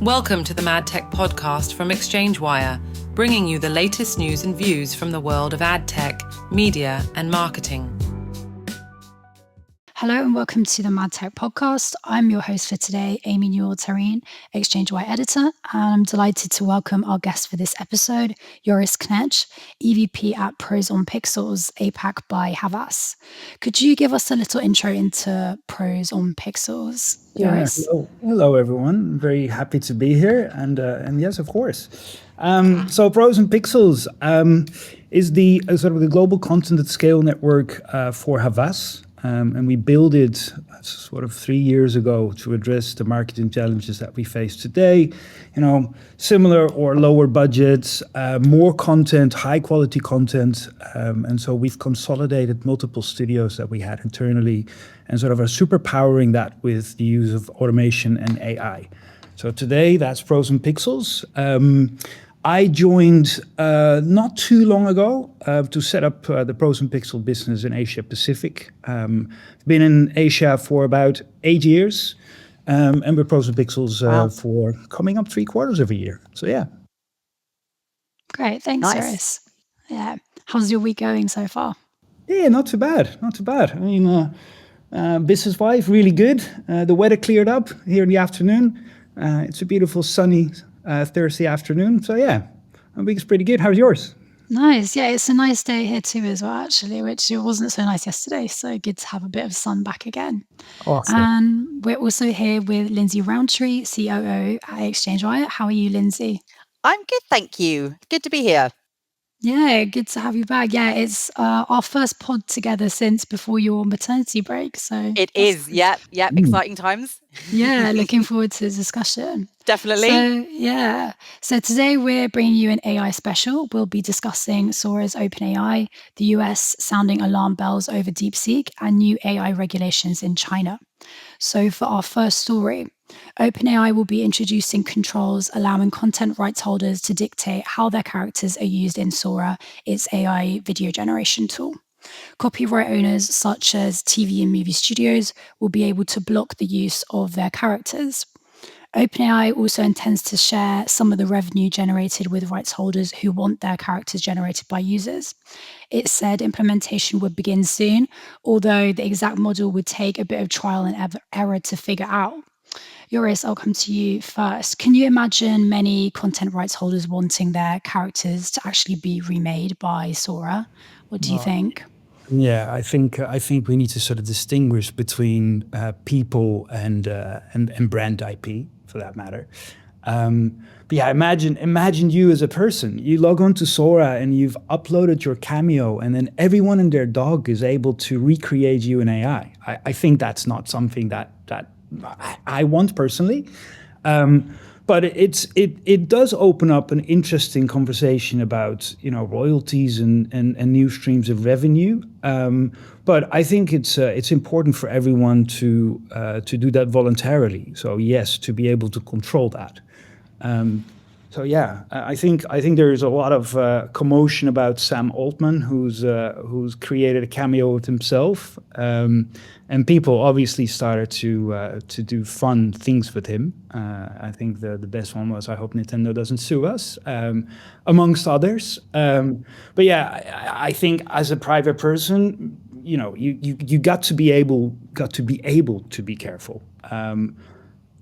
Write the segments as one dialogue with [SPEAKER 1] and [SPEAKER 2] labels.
[SPEAKER 1] Welcome to the MadTech podcast from ExchangeWire, bringing you the latest news and views from the world of ad tech, media, and marketing.
[SPEAKER 2] Hello and welcome to the MadTech podcast. I'm your host for today, Aimee Newell Tarín, ExchangeWire editor, and I'm delighted to welcome our guest for this episode, Joris Knetsch, EVP at Prose on Pixels, APAC by Havas. Could you give us a little intro into Prose on Pixels, Joris?
[SPEAKER 3] Yeah, hello everyone. Very happy to be here, and yes, of course. So Prose on Pixels is the sort of the global content at scale network for Havas. And we built it sort of 3 years ago to address the marketing challenges that we face today. You know, similar or lower budgets, more content, high quality content. And so we've consolidated multiple studios that we had internally and sort of are superpowering that with the use of automation and AI. So today that's Prose on Pixels. I joined not too long ago to set up the Prose and Pixel business in Asia Pacific. Been in Asia for about 8 years, and we're Prose and Pixels for coming up 3/4 of a year. So yeah.
[SPEAKER 2] Great, thanks, Joris. Yeah, how's your week going so far?
[SPEAKER 3] Yeah, not too bad, not too bad. I mean, business-wise, really good. The weather cleared up here in the afternoon. It's a beautiful sunny Thursday afternoon. So yeah, my week's pretty good. How's yours?
[SPEAKER 2] Nice. Yeah, it's a nice day here too as well, actually, which it wasn't so nice yesterday. So good to have a bit of sun back again.
[SPEAKER 3] Awesome.
[SPEAKER 2] And we're also here with Lindsay Rowntree, COO at ExchangeWire. How are you, Lindsay?
[SPEAKER 4] I'm good, thank you. Good to be here.
[SPEAKER 2] Yeah, good to have you back. Yeah, it's our first pod together since before your maternity break. So
[SPEAKER 4] it is. Yeah. Exciting times.
[SPEAKER 2] Yeah, looking forward to the discussion.
[SPEAKER 4] Definitely.
[SPEAKER 2] So today we're bringing you an AI special. We'll be discussing Sora's OpenAI, the US sounding alarm bells over DeepSeek, and new AI regulations in China. So for our first story, OpenAI will be introducing controls allowing content rights holders to dictate how their characters are used in Sora, its AI video generation tool. Copyright owners such as TV and movie studios will be able to block the use of their characters. OpenAI also intends to share some of the revenue generated with rights holders who want their characters generated by users. It said implementation would begin soon, although the exact model would take a bit of trial and error to figure out. Joris, I'll come to you first. Can you imagine many content rights holders wanting their characters to actually be remade by Sora? What do you think?
[SPEAKER 3] Yeah, I think we need to sort of distinguish between people and brand IP, for that matter. But yeah, imagine you as a person. You log on to Sora and you've uploaded your cameo, and then everyone and their dog is able to recreate you in AI. I think that's not something that I want personally. But it does open up an interesting conversation about, you know, royalties and new streams of revenue. But I think it's important for everyone to do that voluntarily. So yes, to be able to control that. So yeah, I think there is a lot of commotion about Sam Altman, who's created a cameo with himself, and people obviously started to do fun things with him. I think the best one was, I hope Nintendo doesn't sue us, amongst others. But yeah, I think as a private person, you know, you got to be able to be careful.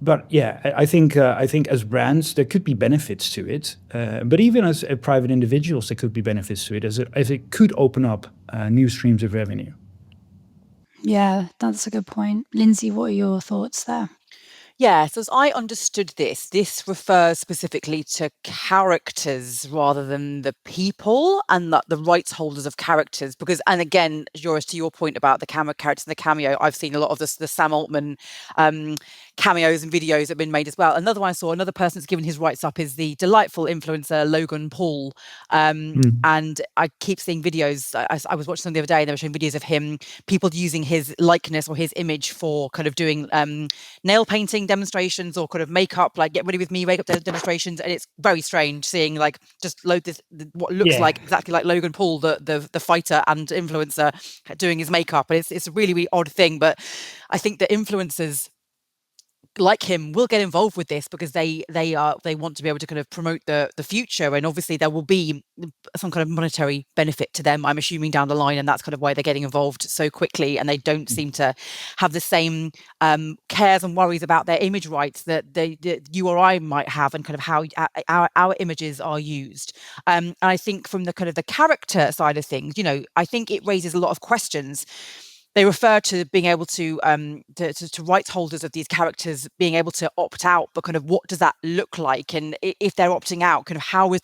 [SPEAKER 3] But yeah, I think as brands there could be benefits to it, but even as private individuals there could be benefits to it, as it could open up new streams of revenue.
[SPEAKER 2] Yeah, that's a good point. Lindsay, what are your thoughts there?
[SPEAKER 4] Yeah, so as I understood this refers specifically to characters rather than the people and the rights holders of characters. Because, and again, Joris, to your point about the characters and the cameo, I've seen a lot of the Sam Altman cameos and videos that have been made as well. Another one I saw, another person that's given his rights up is the delightful influencer Logan Paul. And I keep seeing videos. I was watching some the other day and they were showing videos of him, people using his likeness or his image for kind of doing nail painting demonstrations or kind of makeup, like get ready with me makeup demonstrations. And it's very strange seeing like just load this, what looks like exactly like Logan Paul, the fighter and influencer doing his makeup. And it's a really, really odd thing. But I think the influencers like him will get involved with this because they want to be able to kind of promote the future, and obviously there will be some kind of monetary benefit to them, I'm assuming, down the line, and that's kind of why they're getting involved so quickly, and they don't seem to have the same cares and worries about their image rights that you or I might have, and kind of how our images are used. And I think from the kind of the character side of things, I think it raises a lot of questions. They refer to being able to rights holders of these characters being able to opt out, but kind of what does that look like? And if they're opting out, kind of how is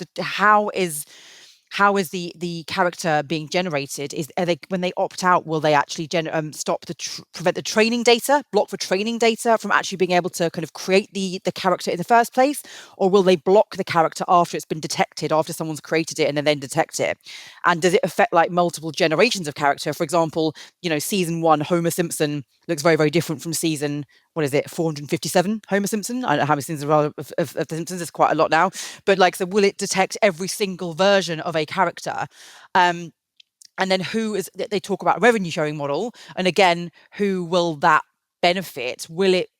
[SPEAKER 4] the character being generated? Are they, when they opt out, will they actually prevent the training data, block the training data from actually being able to kind of create the character in the first place? Or will they block the character after it's been detected, after someone's created it and then detect it? And does it affect like multiple generations of character? For example, season 1, Homer Simpson looks very, very different from season, 457 Homer Simpson? I don't know how many seasons of The Simpsons, it's quite a lot now. But so will it detect every single version of a character? And then they talk about a revenue sharing model. And again, who will that benefit? Will it,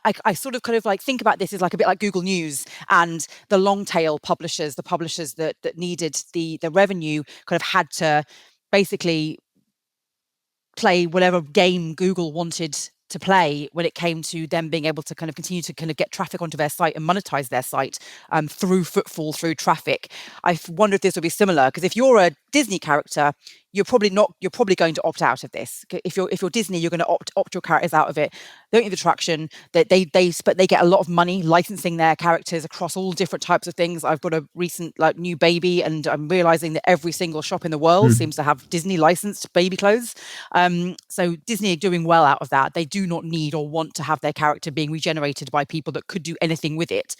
[SPEAKER 4] I sort of kind of think about this as a bit like Google News and the long tail publishers, the publishers that needed the revenue kind of had to basically play whatever game Google wanted to play when it came to them being able to kind of continue to kind of get traffic onto their site and monetize their site through footfall, through traffic. I wonder if this will be similar, because if you're a Disney character, you're probably going to opt out of this. If you're Disney, you're going to opt your characters out of it. They don't need the traction. They get a lot of money licensing their characters across all different types of things. I've got a recent new baby, and I'm realizing that every single shop in the world seems to have Disney licensed baby clothes. So Disney are doing well out of that. They do not need or want to have their character being regenerated by people that could do anything with it.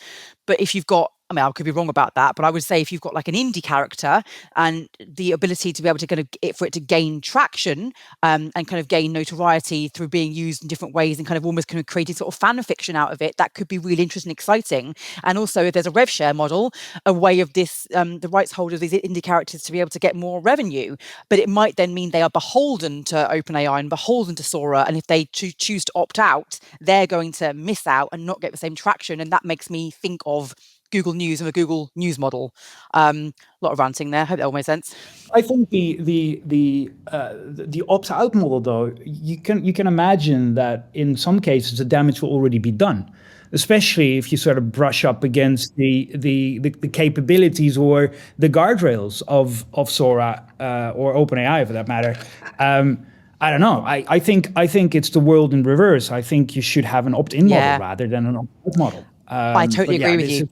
[SPEAKER 4] But if you've got, I could be wrong about that, but I would say if you've got an indie character and the ability to be able to for it to gain traction and kind of gain notoriety through being used in different ways and kind of almost kind of creating sort of fan fiction out of it, that could be really interesting and exciting. And also, if there's a rev share model, a way of this, the rights holders of these indie characters to be able to get more revenue. But it might then mean they are beholden to OpenAI and beholden to Sora. And if they choose to opt out, they're going to miss out and not get the same traction. And that makes me think of Google News and the Google News model. A lot of ranting there. Hope that all made sense.
[SPEAKER 3] I think the opt-out model, though, you can imagine that in some cases the damage will already be done, especially if you sort of brush up against the capabilities or the guardrails of Sora or OpenAI, for that matter. I don't know. I think it's the world in reverse. I think you should have an opt-in model rather than an opt-out model.
[SPEAKER 4] I totally agree with you.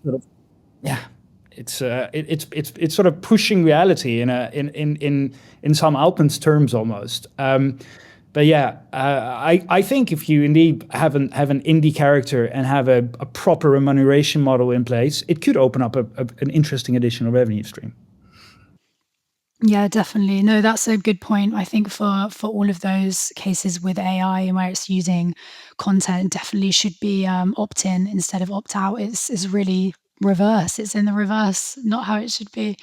[SPEAKER 3] It's sort of pushing reality in some Alpen's terms almost. But yeah, I think if you indeed have an indie character and have a proper remuneration model in place, it could open up an interesting additional revenue stream.
[SPEAKER 2] Yeah, definitely. No, that's a good point. I think for all of those cases with AI and where it's using content, definitely should be opt-in instead of opt-out. It's really reverse. It's in the reverse, not how it should be.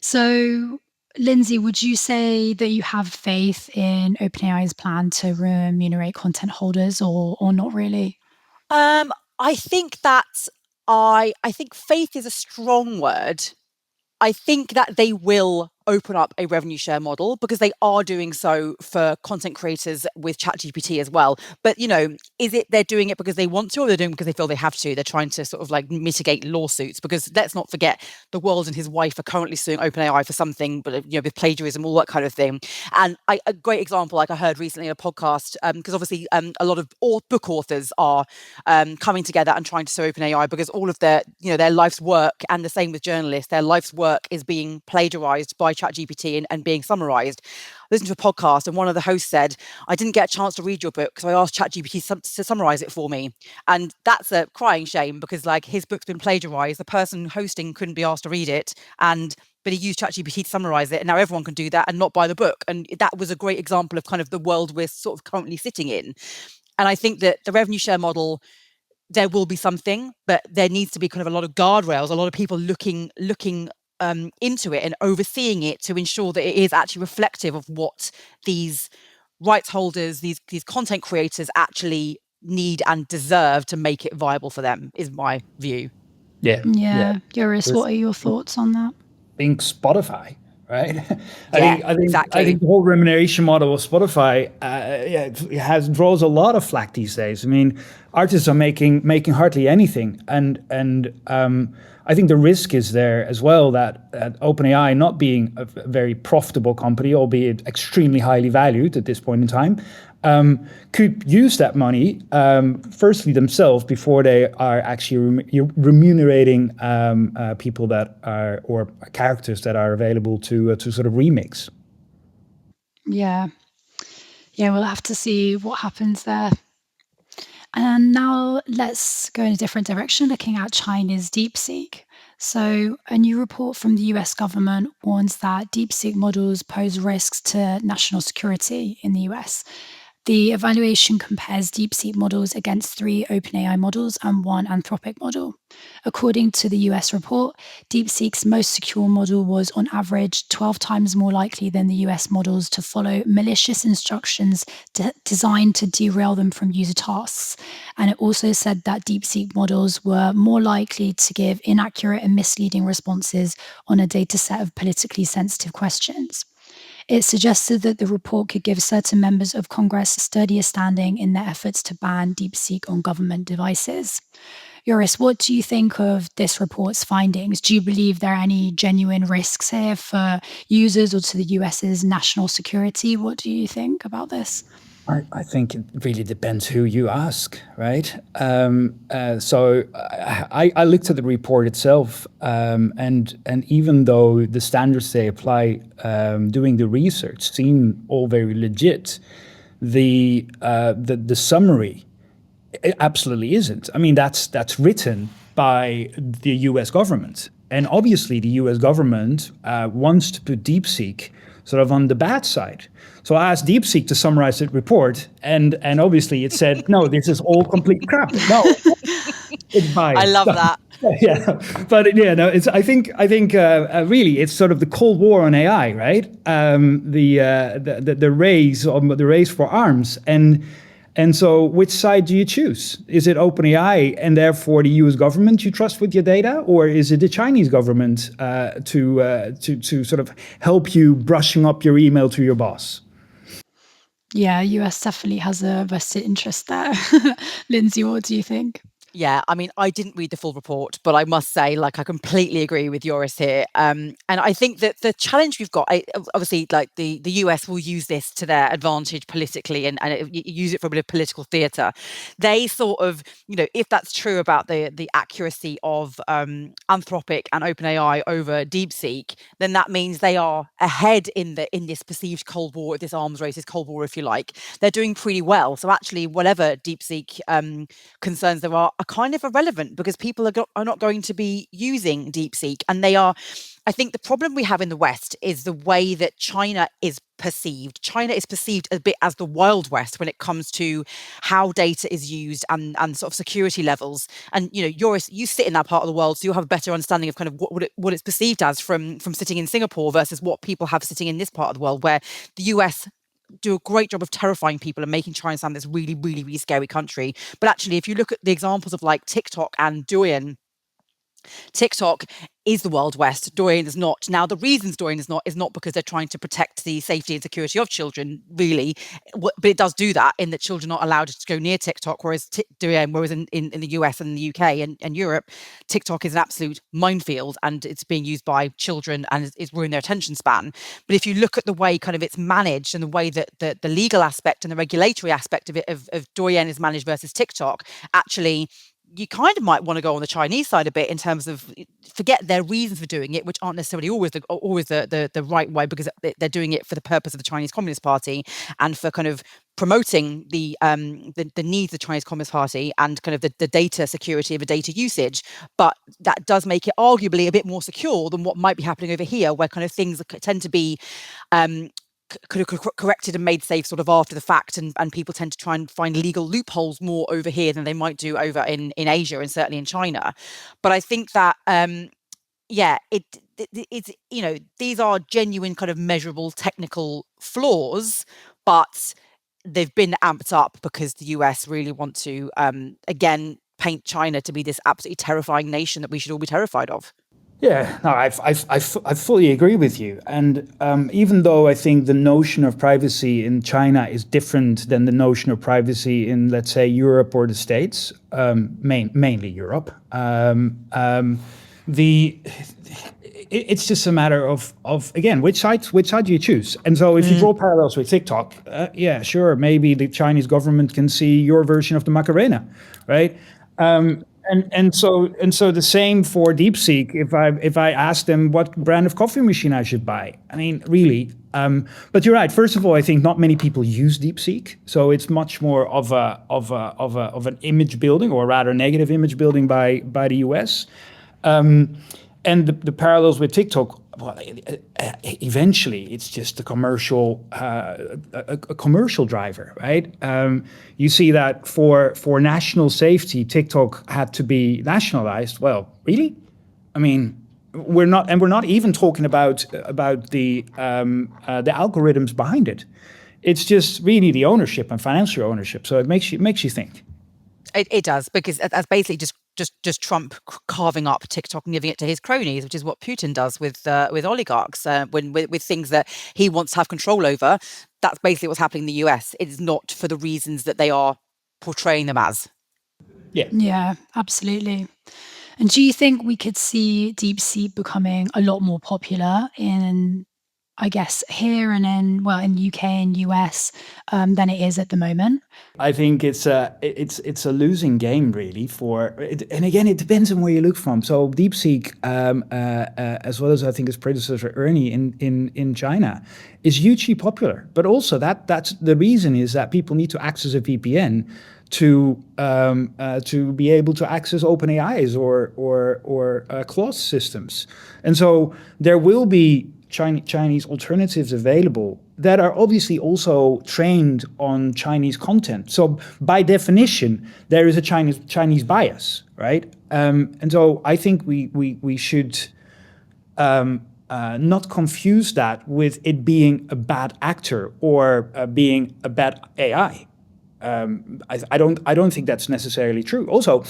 [SPEAKER 2] So, Lindsay, would you say that you have faith in OpenAI's plan to remunerate content holders, or not really?
[SPEAKER 4] I think I think faith is a strong word. I think that they will open up a revenue share model because they are doing so for content creators with ChatGPT as well. But, is it they're doing it because they want to, or they're doing it because they feel they have to? They're trying to sort of mitigate lawsuits, because let's not forget the world and his wife are currently suing OpenAI for something, but with plagiarism, all that kind of thing. And a great example, I heard recently in a podcast, because obviously a lot of book authors are coming together and trying to sue OpenAI because all of their life's work, and the same with journalists, their life's work is being plagiarized by ChatGPT and being summarized. I listened to a podcast and one of the hosts said, I didn't get a chance to read your book, so I asked ChatGPT to summarize it for me. And that's a crying shame, because his book's been plagiarized. The person hosting couldn't be asked to read it, but he used ChatGPT to summarize it, and now everyone can do that and not buy the book. And that was a great example of kind of the world we're sort of currently sitting in. And I think that the revenue share model, there will be something, but there needs to be kind of a lot of guardrails, a lot of people looking into it and overseeing it to ensure that it is actually reflective of what these rights holders, these content creators actually need and deserve to make it viable for them, is my view.
[SPEAKER 2] Yeah. Joris, what are your thoughts on that?
[SPEAKER 3] Think Spotify, right?
[SPEAKER 4] Exactly.
[SPEAKER 3] I think the whole remuneration model of Spotify, it draws a lot of flack these days. I mean, artists are making hardly anything, and I think the risk is there as well that OpenAI, not being a very profitable company, albeit extremely highly valued at this point in time, could use that money firstly themselves before they are actually remunerating people that are, or characters that are available to sort of remix.
[SPEAKER 2] Yeah, we'll have to see what happens there. And now let's go in a different direction, looking at China's DeepSeek. So, a new report from the US government warns that DeepSeek models pose risks to national security in the US. The evaluation compares DeepSeek models against 3 OpenAI models and 1 Anthropic model. According to the US report, DeepSeek's most secure model was on average 12 times more likely than the US models to follow malicious instructions designed to derail them from user tasks. And it also said that DeepSeek models were more likely to give inaccurate and misleading responses on a dataset of politically sensitive questions. It suggested that the report could give certain members of Congress sturdier standing in their efforts to ban DeepSeek on government devices. Joris, what do you think of this report's findings? Do you believe there are any genuine risks here for users or to the US's national security? What do you think about this?
[SPEAKER 3] I think it really depends who you ask, right? So I looked at the report itself, and even though the standards they apply doing the research seem all very legit, the summary it absolutely isn't. I mean, that's written by the U.S. government, and obviously the U.S. government wants to put DeepSeek sort of on the bad side. So I asked DeepSeek to summarize the report, and obviously it said, no, this is all complete crap. No, it's biased.
[SPEAKER 4] I love that.
[SPEAKER 3] Yeah, but no, it's. I think really, it's sort of the Cold War on AI, right? The race for arms, and so which side do you choose? Is it OpenAI and therefore the U.S. government you trust with your data, or is it the Chinese government to sort of help you brushing up your email to your boss?
[SPEAKER 2] Yeah, US definitely has a vested interest there. Lindsay, what do you think?
[SPEAKER 4] Yeah, I mean, I didn't read the full report, but I must say, like, I completely agree with Joris here. And I think that the challenge we've got, obviously, like the US will use this to their advantage politically and use it for a bit of political theatre. They sort of, if that's true about the accuracy of Anthropic and OpenAI over DeepSeek, then that means they are ahead in this perceived Cold War, this arms race, this Cold War, if you like. They're doing pretty well. So actually, whatever DeepSeek concerns there are kind of irrelevant because people are not going to be using DeepSeek. And they are, I think the problem we have in the West is the way that China is perceived. China is perceived a bit as the Wild West when it comes to how data is used and sort of security levels. And, Joris, you sit in that part of the world, so you'll have a better understanding of kind of what it's perceived as from sitting in Singapore versus what people have sitting in this part of the world, where the US do a great job of terrifying people and making China sound this really, really, really scary country. But actually, if you look at the examples of like TikTok and Douyin, TikTok is the Wild West. Douyin is not. Now, the reasons Douyin is not because they're trying to protect the safety and security of children, really, but it does do that in that children are not allowed to go near TikTok, whereas Douyin, in the US and the UK and Europe, TikTok is an absolute minefield and it's being used by children and it's ruining their attention span. But if you look at the way kind of it's managed and the way that the legal aspect and the regulatory aspect of it, of Douyin is managed versus TikTok, actually, you kind of might want to go on the Chinese side a bit in terms of forget their reasons for doing it, which aren't necessarily always the right way, because they're doing it for the purpose of the Chinese Communist Party and for kind of promoting the needs of the Chinese Communist Party and kind of the data security of a data usage. But that does make it arguably a bit more secure than what might be happening over here, where kind of things tend to be corrected and made safe sort of after the fact, and people tend to try and find legal loopholes more over here than they might do over in Asia and certainly in China. But I think that it's these are genuine kind of measurable technical flaws, but they've been amped up because the US really want to, again, paint China to be this absolutely terrifying nation that we should all be terrified of.
[SPEAKER 3] Yeah, no, I fully agree with you. And even though I think the notion of privacy in China is different than the notion of privacy in, let's say, Europe or the States, mainly Europe, it's just a matter of again, which side do you choose? And so if you draw parallels with TikTok, yeah, sure, maybe the Chinese government can see your version of the Macarena, right? And so the same for DeepSeek. If I ask them what brand of coffee machine I should buy, I mean, really. But you're right. First of all, I think not many people use DeepSeek, so it's much more of an image building, or rather negative image building by the US. And the parallels with TikTok, well, eventually it's just a commercial driver, right? You see that for national safety, TikTok had to be nationalized. Well, really? I mean, we're not even talking about the algorithms behind it. It's just really the ownership and financial ownership. So it makes you think.
[SPEAKER 4] It does, because that's basically just Trump carving up TikTok and giving it to his cronies, which is what Putin does with oligarchs, with things that he wants to have control over. That's basically what's happening in the US. It is not for the reasons that they are portraying them as.
[SPEAKER 2] Yeah, absolutely. And do you think we could see DeepSeek becoming a lot more popular in, I guess, here and in UK and US than it is at the moment?
[SPEAKER 3] I think it's a losing game, really. And again, it depends on where you look from. So DeepSeek, as well as I think its predecessor Ernie in China, is hugely popular. But also that's the reason is that people need to access a VPN to be able to access OpenAI's or Claude systems, and so there will be Chinese alternatives available that are obviously also trained on Chinese content. So by definition, there is a Chinese bias, right? And so I think we should not confuse that with it being a bad actor or being a bad AI. I don't think that's necessarily true. Also,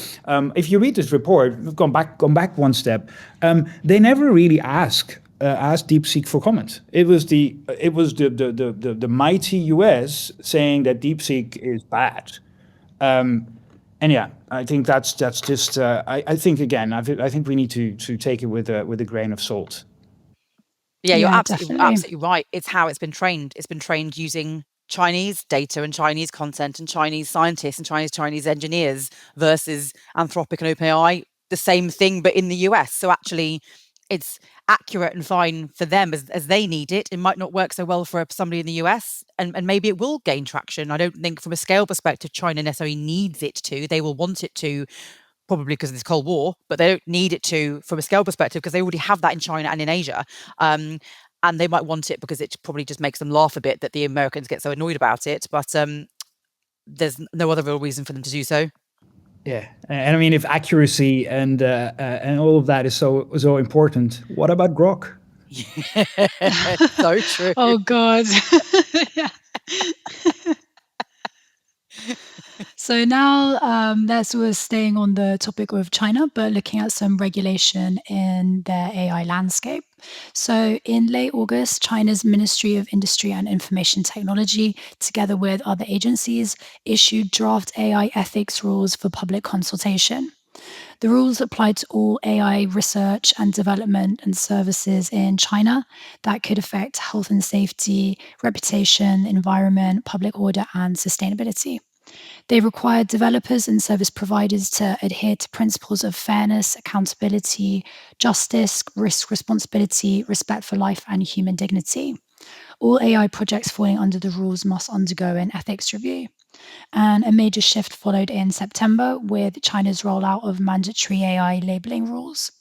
[SPEAKER 3] if you read this report, we've gone back one step. They never really asked DeepSeek for comment. It was the mighty US saying that DeepSeek is bad. And yeah, I think that's just. I think again, I think we need to take it with a grain of salt.
[SPEAKER 4] Yeah, you're
[SPEAKER 2] Yeah,
[SPEAKER 4] absolutely right. It's how it's been trained. It's been trained using Chinese data and Chinese content and Chinese scientists and Chinese engineers versus Anthropic and OpenAI, the same thing, but in the US. So actually, it's accurate and fine for them as they need it. It might not work so well for somebody in the US, and maybe it will gain traction. I don't think from a scale perspective, China necessarily needs it to. They will want it to, probably because of this Cold War, but they don't need it to from a scale perspective because they already have that in China and in Asia. And they might want it because it probably just makes them laugh a bit that the Americans get so annoyed about it. But there's no other real reason for them to do so.
[SPEAKER 3] Yeah, and I mean, if accuracy and all of that is so important, what about Grok?
[SPEAKER 4] So true.
[SPEAKER 2] Oh God. Yeah. So now we're staying on the topic of China, but looking at some regulation in their AI landscape. So in late August, China's Ministry of Industry and Information Technology, together with other agencies, issued draft AI ethics rules for public consultation. The rules apply to all AI research and development and services in China that could affect health and safety, reputation, environment, public order, and sustainability. They require developers and service providers to adhere to principles of fairness, accountability, justice, risk responsibility, respect for life, and human dignity. All AI projects falling under the rules must undergo an ethics review. And a major shift followed in September with China's rollout of mandatory AI labeling rules.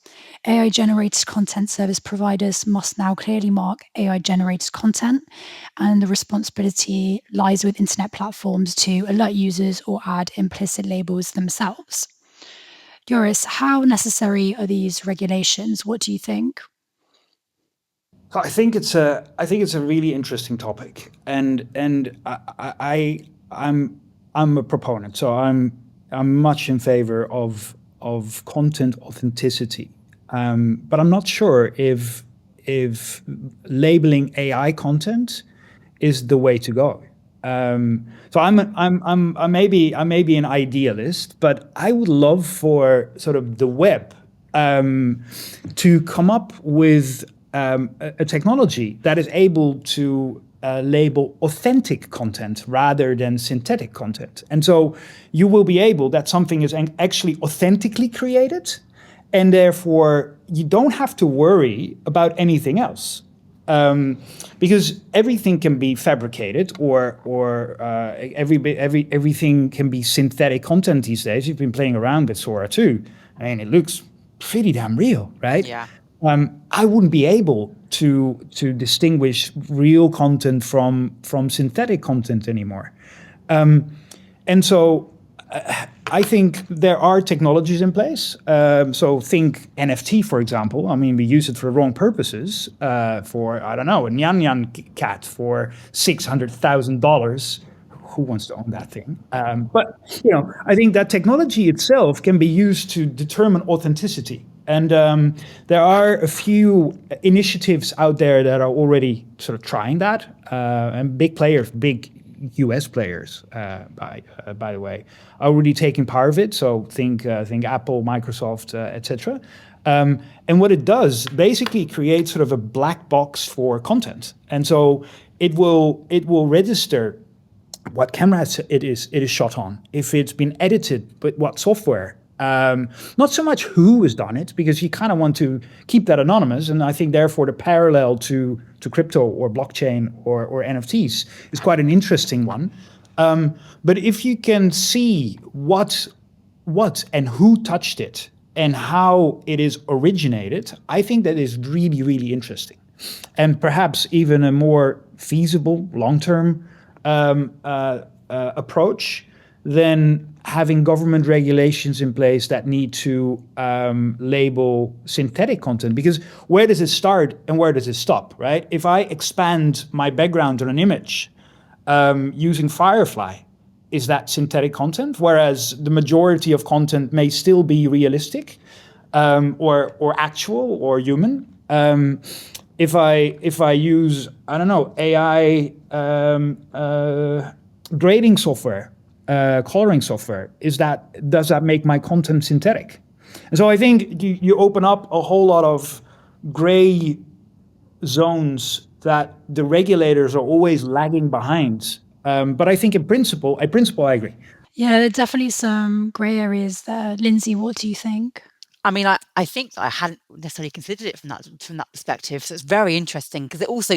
[SPEAKER 2] AI-generated content service providers must now clearly mark AI-generated content, and the responsibility lies with internet platforms to alert users or add implicit labels themselves. Joris, how necessary are these regulations? What do you think?
[SPEAKER 3] So I think it's a really interesting topic, and I'm a proponent. So I'm much in favor of content authenticity, but I'm not sure if labeling AI content is the way to go. So I may be an idealist, but I would love for sort of the web to come up with a technology that is able to label authentic content rather than synthetic content. And so you will be able that something is actually authentically created, and therefore you don't have to worry about anything else. Because everything can be fabricated, or everything can be synthetic content these days. You've been playing around with Sora too, and it looks pretty damn real, right?
[SPEAKER 4] Yeah.
[SPEAKER 3] I wouldn't be able to distinguish real content from synthetic content anymore. And so I think there are technologies in place. So think NFT, for example. I mean, we use it for wrong purposes. For, I don't know, a Nyan Nyan cat for $600,000. Who wants to own that thing? But I think that technology itself can be used to determine authenticity. And there are a few initiatives out there that are already sort of trying that. And big players, big US players, by the way, are already taking part of it. So think Apple, Microsoft, etc. And what it does basically creates sort of a black box for content. And so it will register what camera it is shot on, if it's been edited, but what software. Not so much who has done it, because you kind of want to keep that anonymous. And I think therefore the parallel to crypto or blockchain or NFTs is quite an interesting one. But if you can see what and who touched it and how it is originated, I think that is really, really interesting. And perhaps even a more feasible long-term approach than having government regulations in place that need to label synthetic content. Because where does it start and where does it stop, right? If I expand my background on an image using Firefly, is that synthetic content? Whereas the majority of content may still be realistic or actual or human. If I use, I don't know, AI grading software, coloring software, does that make my content synthetic? And so I think you open up a whole lot of gray zones that the regulators are always lagging behind. But I think in principle, I agree.
[SPEAKER 2] Yeah, there are definitely some grey areas there. Lindsay, what do you think?
[SPEAKER 4] I mean, I think I hadn't necessarily considered it from that perspective. So it's very interesting because it also,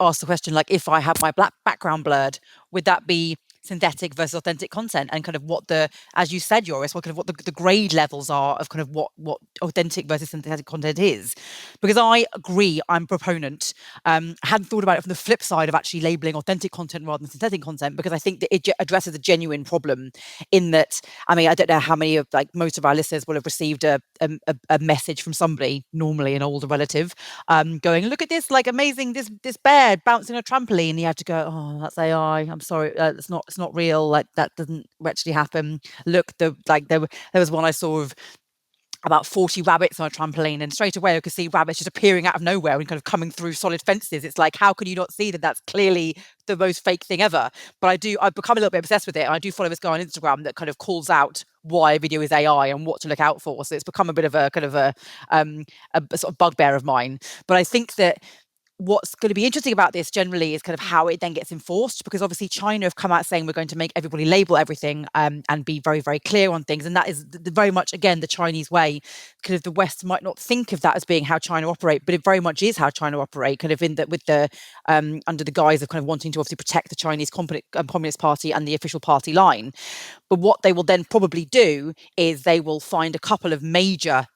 [SPEAKER 4] asks the question, like, if I have my black background blurred, would that be synthetic versus authentic content, and kind of what as you said, Joris, what the grade levels are of kind of what authentic versus synthetic content is. Because I agree, I'm a proponent. I hadn't thought about it from the flip side of actually labeling authentic content rather than synthetic content, because I think that it addresses a genuine problem in that, I mean, I don't know how many of, like, most of our listeners will have received a message from somebody, normally an older relative, going, look at this, like, amazing, this bear bouncing on a trampoline, and you have to go, oh, that's AI, I'm sorry, it's not real, like, that doesn't actually happen. Look, there was one I saw of about 40 rabbits on a trampoline, and straight away I could see rabbits just appearing out of nowhere and kind of coming through solid fences. It's like, how can you not see that that's clearly the most fake thing ever? But I've become a little bit obsessed with it. I do follow this guy on Instagram that kind of calls out why a video is AI and what to look out for. So it's become a bit of a kind of a sort of bugbear of mine. But I think that what's going to be interesting about this generally is kind of how it then gets enforced, because obviously China have come out saying we're going to make everybody label everything and be very, very clear on things. And that is very much, again, the Chinese way. Kind of the West might not think of that as being how China operate, but it very much is how China operate, kind of with the under the guise of kind of wanting to obviously protect the Chinese Communist Party and the official party line. But what they will then probably do is they will find a couple of major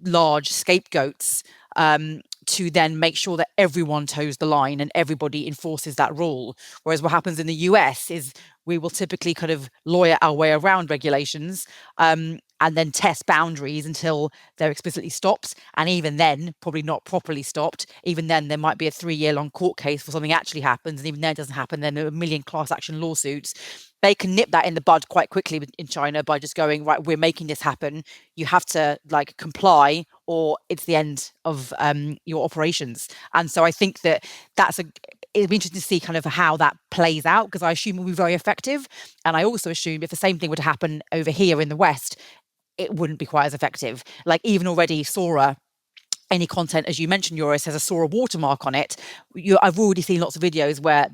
[SPEAKER 4] large scapegoats to then make sure that everyone toes the line and everybody enforces that rule. Whereas what happens in the US is we will typically kind of lawyer our way around regulations, and and then test boundaries until they're explicitly stopped. And even then, probably not properly stopped. Even then, there might be a 3-year-long court case before something actually happens. And even then it doesn't happen, then there are a million class action lawsuits. They can nip that in the bud quite quickly in China by just going, right, we're making this happen. You have to like comply or it's the end of your operations. And so I think that it'd be interesting to see kind of how that plays out, because I assume it will be very effective. And I also assume if the same thing were to happen over here in the West, it wouldn't be quite as effective. Like even already Sora, any content, as you mentioned, Joris, has a Sora watermark on it. I've already seen lots of videos where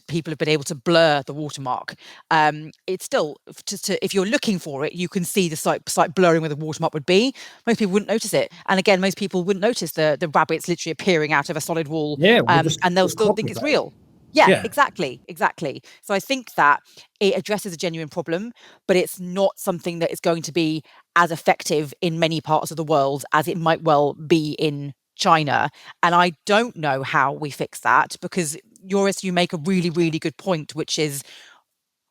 [SPEAKER 4] people have been able to blur the watermark. It's still, if you're looking for it, you can see the slight blurring where the watermark would be. Most people wouldn't notice it. And again, most people wouldn't notice the rabbits literally appearing out of a solid wall, and they'll still think it's real. Yeah, exactly. So I think that it addresses a genuine problem, but it's not something that is going to be as effective in many parts of the world as it might well be in China. And I don't know how we fix that, because Joris, you make a really, really good point, which is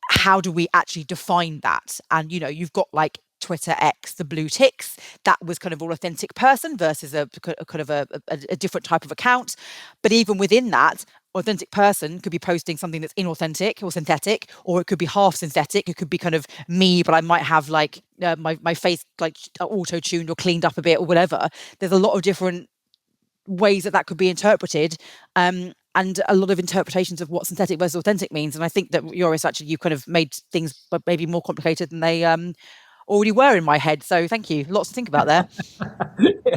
[SPEAKER 4] how do we actually define that? And, you've got like Twitter X, the blue ticks, that was kind of all authentic person versus a kind of a different type of account. But even within that, authentic person could be posting something that's inauthentic or synthetic, or it could be half synthetic. It could be kind of me, but I might have like my face like auto-tuned or cleaned up a bit or whatever. There's a lot of different ways that could be interpreted, and a lot of interpretations of what synthetic versus authentic means. And I think that, Joris, actually you kind of made things maybe more complicated than they already were in my head. So thank you. Lots to think about there.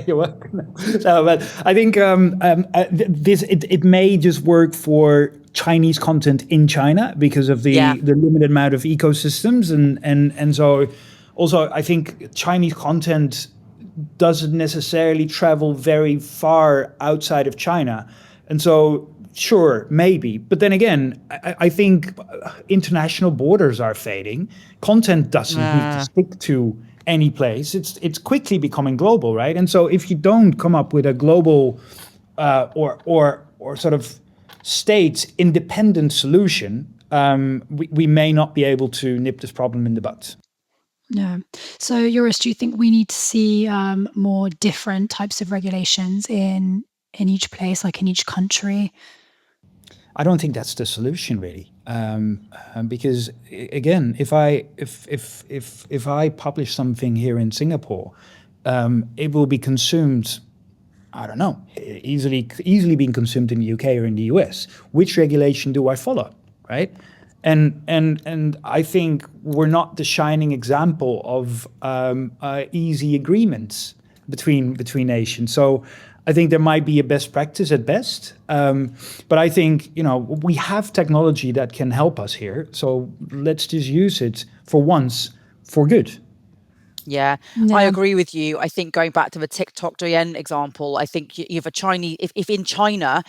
[SPEAKER 3] You're welcome. So, but I think it may just work for Chinese content in China because of the limited amount of ecosystems, and so also I think Chinese content doesn't necessarily travel very far outside of China, and so sure, maybe. But then again, I think international borders are fading. Content doesn't need to stick to any place. It's quickly becoming global, right? And so if you don't come up with a global or sort of state independent solution, we may not be able to nip this problem in the bud.
[SPEAKER 2] Yeah. So, Joris, do you think we need to see more different types of regulations in each place, like in each country?
[SPEAKER 3] I don't think that's the solution, really, because again, if I publish something here in Singapore, it will be consumed. I don't know, easily being consumed in the UK or in the US. Which regulation do I follow, right? And I think we're not the shining example of easy agreements between nations. So I think there might be a best practice at best, but I think we have technology that can help us here. So let's just use it for once for good.
[SPEAKER 4] Yeah, I agree with you. I think going back to the TikTok Douyin example, I think you have a Chinese. If in China,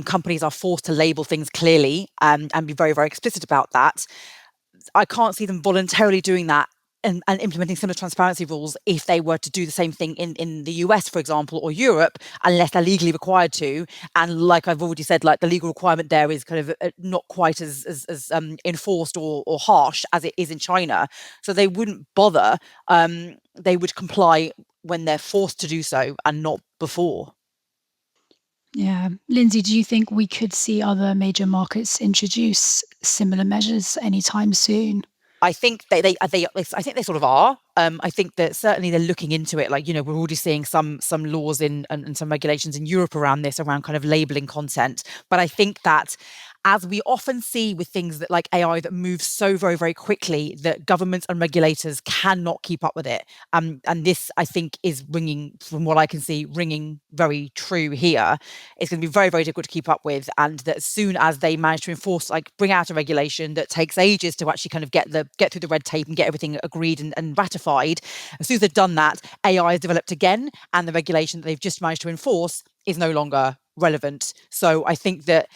[SPEAKER 4] companies are forced to label things clearly and be very, very explicit about that, I can't see them voluntarily doing that and implementing similar transparency rules if they were to do the same thing in the US, for example, or Europe, unless they're legally required to. And like I've already said, like the legal requirement there is kind of not quite as enforced or harsh as it is in China. So they wouldn't bother. They would comply when they're forced to do so and not before.
[SPEAKER 2] Yeah. Lindsay, do you think we could see other major markets introduce similar measures anytime soon?
[SPEAKER 4] I think I think they sort of are. I think that certainly they're looking into it. Like, we're already seeing some laws and some regulations in Europe around this, around kind of labeling content. But I think that, as we often see with things that like AI that moves so very, very quickly, that governments and regulators cannot keep up with it. And this, I think, is ringing, from what I can see, ringing very true here. It's going to be very, very difficult to keep up with. And that as soon as they manage to enforce, like bring out a regulation that takes ages to actually kind of get through the red tape and get everything agreed and ratified, as soon as they've done that, AI is developed again, and the regulation that they've just managed to enforce is no longer relevant. So I think that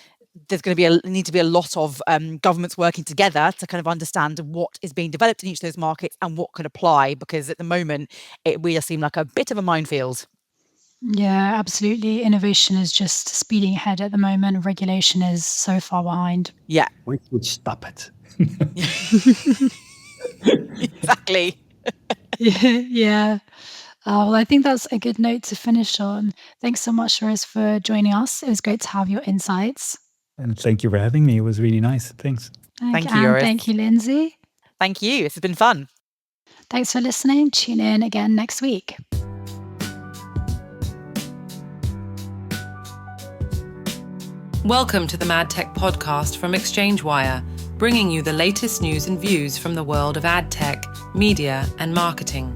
[SPEAKER 4] there's going to need to be a lot of governments working together to kind of understand what is being developed in each of those markets and what can apply, because at the moment it really does seem like a bit of a minefield.
[SPEAKER 2] Yeah, absolutely. Innovation is just speeding ahead at the moment. Regulation is so far behind.
[SPEAKER 4] Yeah.
[SPEAKER 3] We would stop it.
[SPEAKER 4] Exactly.
[SPEAKER 2] Yeah. Well, I think that's a good note to finish on. Thanks so much, Joris, for joining us. It was great to have your insights.
[SPEAKER 3] And thank you for having me. It was really nice. Thanks.
[SPEAKER 4] Thank you,
[SPEAKER 2] And
[SPEAKER 4] Joris.
[SPEAKER 2] thank you, Lindsay.
[SPEAKER 4] Thank you. This has been fun.
[SPEAKER 2] Thanks for listening. Tune in again next week.
[SPEAKER 1] Welcome to the MadTech podcast from ExchangeWire, bringing you the latest news and views from the world of ad tech, media, and marketing.